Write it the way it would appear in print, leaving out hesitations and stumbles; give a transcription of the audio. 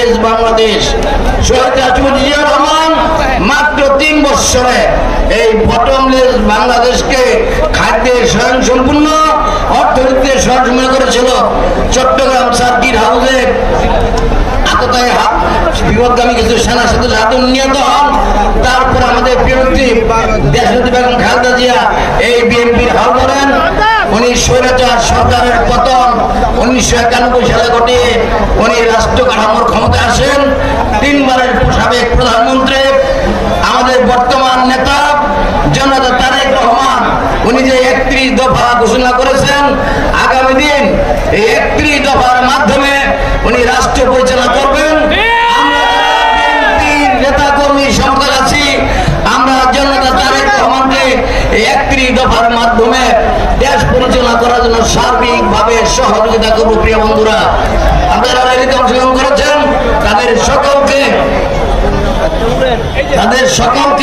Less Bangladesh. শহীদ রাষ্ট্রপতি জিয়া রহমান মাত্র 3 বছরে এই বটমলেস বাংলাদেশকে খাদ্যে স্বয়ংসম্পূর্ণ, অর্থনীতিতে স্বয়ংসম্পূর্ণ করেছিল। চট্টগ্রাম সার্কিট হাউসে আততায় বিপদগামী কিছু সেনা সদস্য হাতে নিহত হন। তারপর আমাদের প্রিয়মন্ত্রী দেশনেত্রী বেগম খালেদা জিয়া এই বিএনপির হাল ধরেন। উনি স্বৈরাচার সরকারের পতন 1991 সালে ঘটিয়ে উনি রাষ্ট্র কাঠামোর ক্ষমতা আসেন। 3 বারের সাবেক প্রধানমন্ত্রী আমাদের বর্তমান নেতা জনতা তারেক রহমান, উনি যে 31 দফা ঘোষণা করেছেন, আগামী দিন এই 31 দফার মাধ্যমে উনি রাষ্ট্র পরিচালনা করবেন। নেতা কর্মী সমর্থক আছি, আমরা জনতা তারেক রহমানকে 31 দফার মাধ্যমে দেশ পরিচালনা করার জন্য সার্বিকভাবে সহযোগিতা করব। প্রিয় বন্ধুরা, আপনারা র্যালিতে অংশগ্রহণ করেছেন, তাদের সকলকে